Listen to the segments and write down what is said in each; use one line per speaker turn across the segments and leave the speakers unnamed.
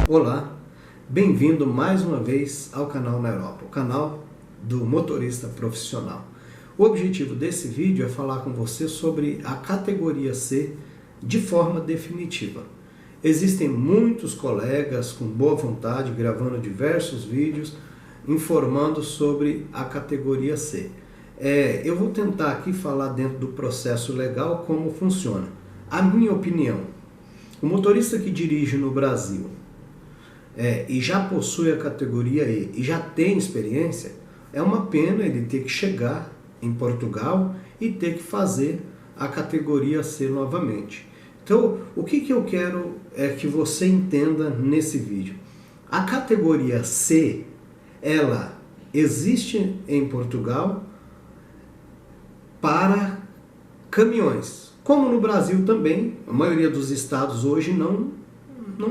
Olá, bem-vindo mais uma vez ao canal na Europa, o canal do motorista profissional. O objetivo desse vídeo é falar com você sobre a categoria C de forma definitiva. Existem muitos colegas com boa vontade gravando diversos vídeos informando sobre a categoria C. Eu vou tentar aqui falar dentro do processo legal como funciona. A minha opinião, o motorista que dirige no Brasil e já possui a categoria E e já tem experiência, é uma pena ele ter que chegar em Portugal e ter que fazer a categoria C novamente. Então, o que eu quero é que você entenda nesse vídeo. A categoria C, ela existe em Portugal para caminhões. Como no Brasil também, a maioria dos estados hoje não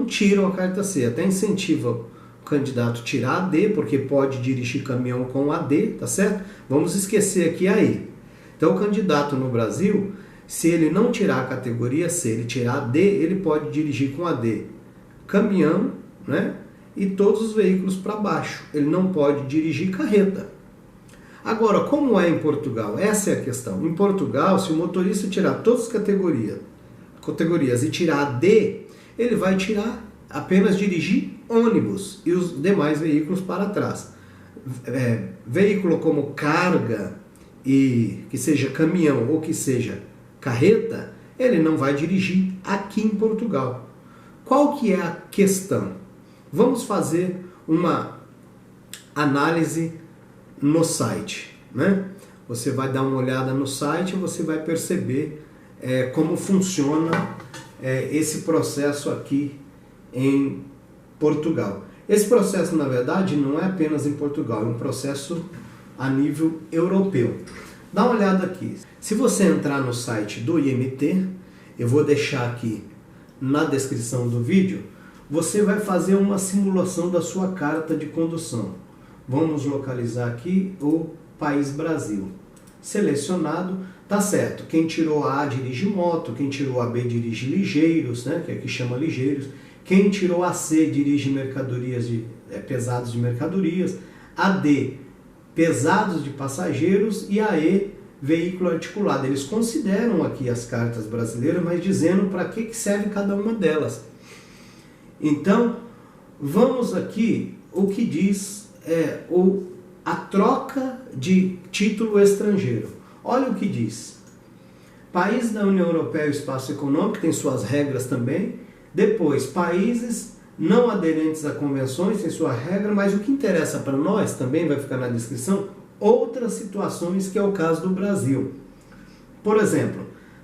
tiram a carta C. Até incentiva o candidato a tirar a D, porque pode dirigir caminhão com a D, tá certo? Vamos esquecer aqui a E. Então o candidato no Brasil, se ele não tirar a categoria C, ele tirar a D, ele pode dirigir com a D caminhão, né? E todos os veículos para baixo. Ele não pode dirigir carreta. Agora, como é em Portugal? Essa é a questão. Em Portugal, se o motorista tirar todas as categorias e tirar a D, ele vai apenas dirigir ônibus e os demais veículos para trás. Veículo como carga, e que seja caminhão ou que seja carreta, ele não vai dirigir aqui em Portugal. Qual que é a questão? Vamos fazer uma análise no site, né? Você vai dar uma olhada no site e você vai perceber como funciona esse processo aqui em Portugal. Esse processo, na verdade, não é apenas em Portugal, é um processo a nível europeu. Dá uma olhada aqui. Se você entrar no site do IMT, eu vou deixar aqui na descrição do vídeo, você vai fazer uma simulação da sua carta de condução. Vamos localizar aqui o país Brasil. Selecionado, tá certo. Quem tirou a dirige moto, quem tirou a B dirige ligeiros, né, que aqui chama ligeiros. Quem tirou a C dirige mercadorias pesados de mercadorias. A D, pesados de passageiros, e a E, veículo articulado. Eles consideram aqui as cartas brasileiras, mas dizendo para que serve cada uma delas. Então, vamos aqui o que diz a troca de título estrangeiro. Olha o que diz. País da União Europeia e Espaço Econômico tem suas regras também. Depois, países não aderentes a convenções tem sua regra, mas o que interessa para nós, também vai ficar na descrição, outras situações, que é o caso do Brasil. Por exemplo,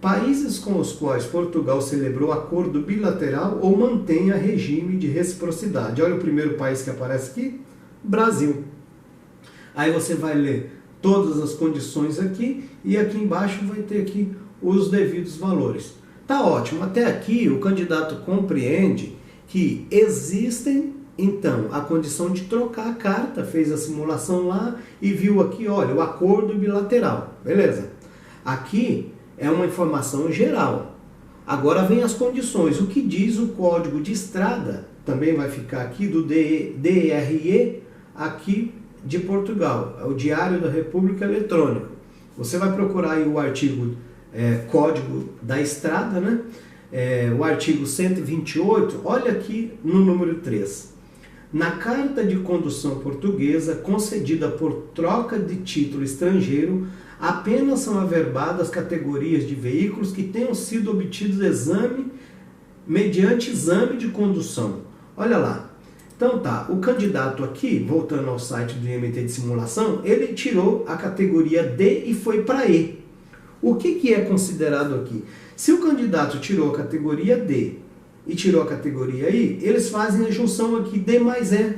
países com os quais Portugal celebrou acordo bilateral ou mantenha regime de reciprocidade. Olha o primeiro país que aparece aqui, Brasil. Aí você vai ler todas as condições aqui e aqui embaixo vai ter aqui os devidos valores. Tá ótimo, até aqui o candidato compreende que existem, então, a condição de trocar a carta, fez a simulação lá e viu aqui, olha, o acordo bilateral, beleza. Aqui é uma informação geral. Agora vem as condições, o que diz o código de estrada, também vai ficar aqui do DRE, aqui de Portugal, é o Diário da República Eletrônico. Você vai procurar aí o artigo Código da Estrada, né? O artigo 128, olha aqui no número 3. Na carta de condução portuguesa concedida por troca de título estrangeiro, apenas são averbadas categorias de veículos que tenham sido obtidos mediante exame de condução. Olha lá. Então tá, o candidato aqui, voltando ao site do IMT de simulação, ele tirou a categoria D e foi para E. O que é considerado aqui? Se o candidato tirou a categoria D e tirou a categoria I, eles fazem a junção aqui D mais E.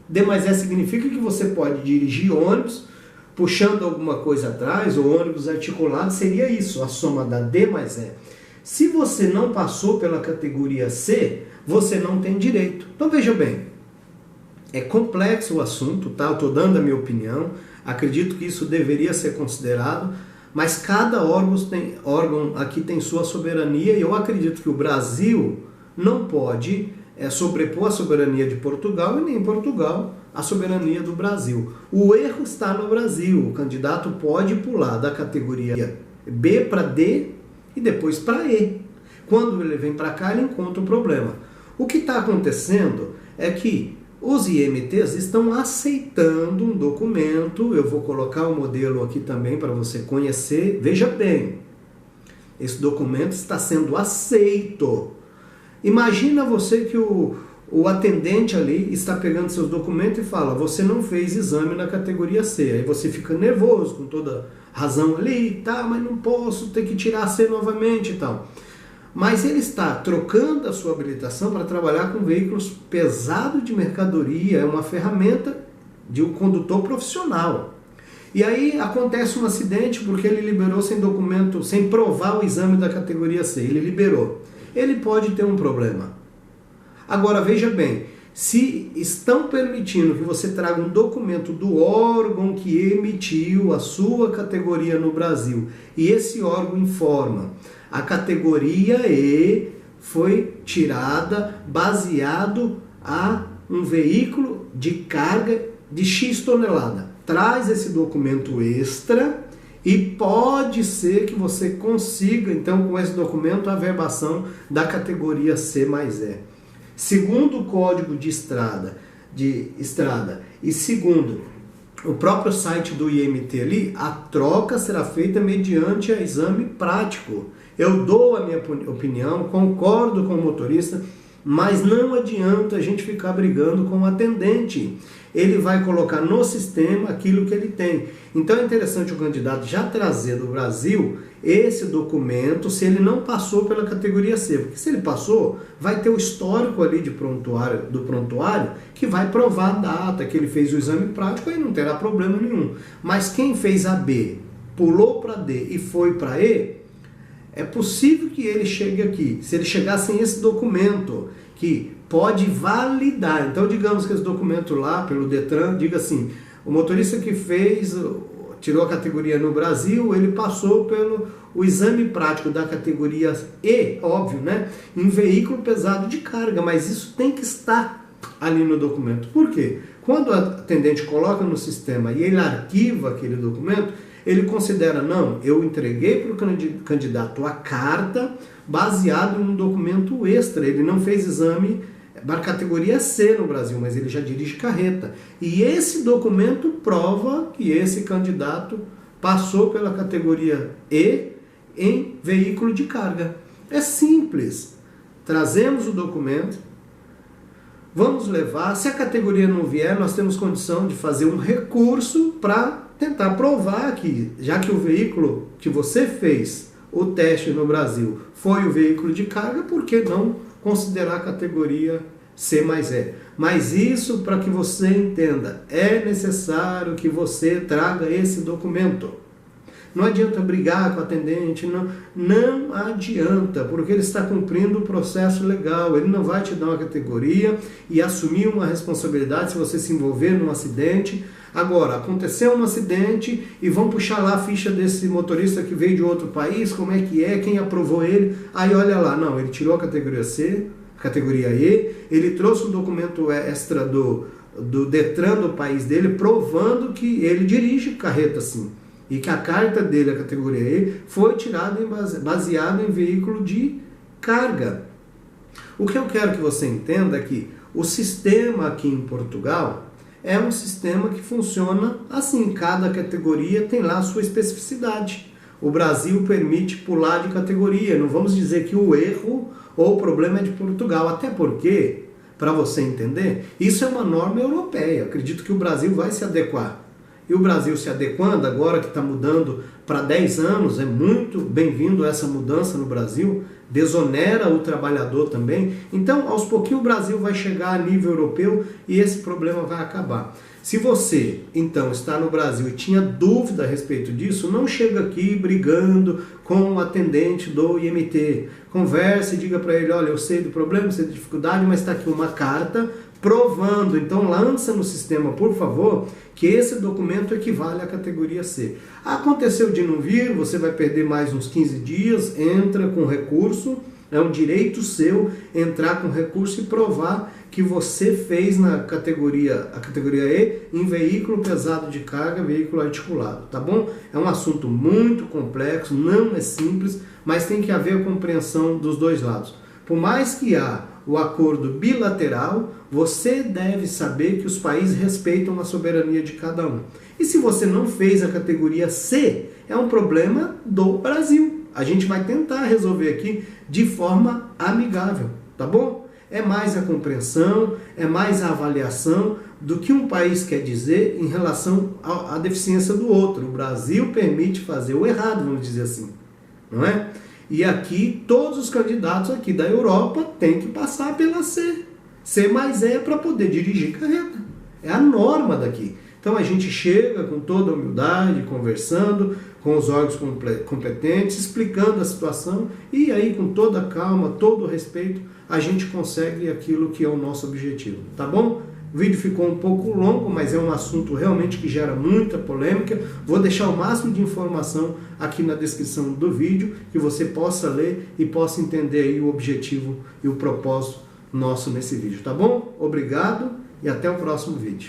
D mais E significa que você pode dirigir ônibus puxando alguma coisa atrás, ou ônibus articulado, seria isso, a soma da D mais E. Se você não passou pela categoria C, você não tem direito. Então veja bem, é complexo o assunto, tá? Eu estou dando a minha opinião, acredito que isso deveria ser considerado, mas cada órgão aqui tem sua soberania, e eu acredito que o Brasil não pode sobrepor a soberania de Portugal e nem Portugal a soberania do Brasil. O erro está no Brasil. O candidato pode pular da categoria B para D e depois para E. Quando ele vem para cá, ele encontra um problema. O que está acontecendo é que os IMTs estão aceitando um documento. Eu vou colocar o modelo aqui também para você conhecer. Veja bem, esse documento está sendo aceito. Imagina você que o atendente ali está pegando seus documentos e fala: você não fez exame na categoria C. Aí você fica nervoso, com toda razão ali, tá, mas não posso, ter que tirar a C novamente e tal. Mas ele está trocando a sua habilitação para trabalhar com veículos pesados de mercadoria, é uma ferramenta de um condutor profissional. E aí acontece um acidente porque ele liberou sem documento, sem provar o exame da categoria C, ele liberou. Ele pode ter um problema. Agora veja bem, se estão permitindo que você traga um documento do órgão que emitiu a sua categoria no Brasil, e esse órgão informa: a categoria E foi tirada baseado a um veículo de carga de X tonelada. Traz esse documento extra e pode ser que você consiga, então, com esse documento, a verbação da categoria C mais E. Segundo o Código de Estrada e segundo o próprio site do IMT ali, a troca será feita mediante a exame prático. Eu dou a minha opinião, concordo com o motorista, mas não adianta a gente ficar brigando com o atendente. Ele vai colocar no sistema aquilo que ele tem. Então é interessante o candidato já trazer do Brasil esse documento, se ele não passou pela categoria C. Porque se ele passou, vai ter o histórico ali do prontuário que vai provar a data que ele fez o exame prático e não terá problema nenhum. Mas quem fez a B, pulou para D e foi para E, é possível que ele chegue aqui. Se ele chegar sem esse documento, que pode validar. Então, digamos que esse documento lá, pelo Detran, diga assim: o motorista que tirou a categoria no Brasil, ele passou pelo o exame prático da categoria E, óbvio, né? Em veículo pesado de carga, mas isso tem que estar ali no documento. Por quê? Quando o atendente coloca no sistema e ele arquiva aquele documento, ele considera: não, eu entreguei para o candidato a carta baseado em um documento extra. Ele não fez exame da categoria C no Brasil, mas ele já dirige carreta. E esse documento prova que esse candidato passou pela categoria E em veículo de carga. É simples. Trazemos o documento, vamos levar. Se a categoria não vier, nós temos condição de fazer um recurso para tentar provar que, já que o veículo que você fez o teste no Brasil foi o veículo de carga, por que não considerar a categoria C mais E? Mas isso, para que você entenda, é necessário que você traga esse documento. Não adianta brigar com o atendente, não adianta, porque ele está cumprindo o processo legal. Ele não vai te dar uma categoria e assumir uma responsabilidade se você se envolver num acidente. Agora, aconteceu um acidente e vão puxar lá a ficha desse motorista que veio de outro país, como é que é, quem aprovou ele. Aí olha lá, não, ele tirou a categoria C, categoria E, ele trouxe um documento extra do Detran do país dele, provando que ele dirige carreta sim. E que a carta dele, a categoria E, foi tirada baseada em veículo de carga. O que eu quero que você entenda é que o sistema aqui em Portugal é um sistema que funciona assim, cada categoria tem lá a sua especificidade. O Brasil permite pular de categoria, não vamos dizer que o erro ou o problema é de Portugal, até porque, para você entender, isso é uma norma europeia. Eu acredito que o Brasil vai se adequar. E o Brasil se adequando, agora que está mudando para 10 anos, é muito bem-vindo essa mudança no Brasil, desonera o trabalhador também. Então, aos pouquinhos, o Brasil vai chegar a nível europeu e esse problema vai acabar. Se você, então, está no Brasil e tinha dúvida a respeito disso, não chega aqui brigando com o atendente do IMT. Converse e diga para ele: olha, eu sei do problema, eu sei da dificuldade, mas está aqui uma carta provando. Então, lança no sistema, por favor, que esse documento equivale à categoria C. Aconteceu de não vir, você vai perder mais uns 15 dias, entra com recurso É um direito seu entrar com recurso e provar que você fez a categoria E em veículo pesado de carga, veículo articulado, tá bom? É um assunto muito complexo, não é simples, mas tem que haver a compreensão dos dois lados. Por mais que há o acordo bilateral, você deve saber que os países respeitam a soberania de cada um. E se você não fez a categoria C, é um problema do Brasil. A gente vai tentar resolver aqui de forma amigável, tá bom? É mais a compreensão, é mais a avaliação do que um país quer dizer em relação à deficiência do outro. O Brasil permite fazer o errado, vamos dizer assim, não é? E aqui, todos os candidatos aqui da Europa têm que passar pela C. C mais E para poder dirigir carreta. É a norma daqui. Então a gente chega com toda a humildade, conversando com os órgãos competentes, explicando a situação e aí com toda a calma, todo o respeito, a gente consegue aquilo que é o nosso objetivo, tá bom? O vídeo ficou um pouco longo, mas é um assunto realmente que gera muita polêmica. Vou deixar o máximo de informação aqui na descrição do vídeo, que você possa ler e possa entender aí o objetivo e o propósito nosso nesse vídeo, tá bom? Obrigado e até o próximo vídeo.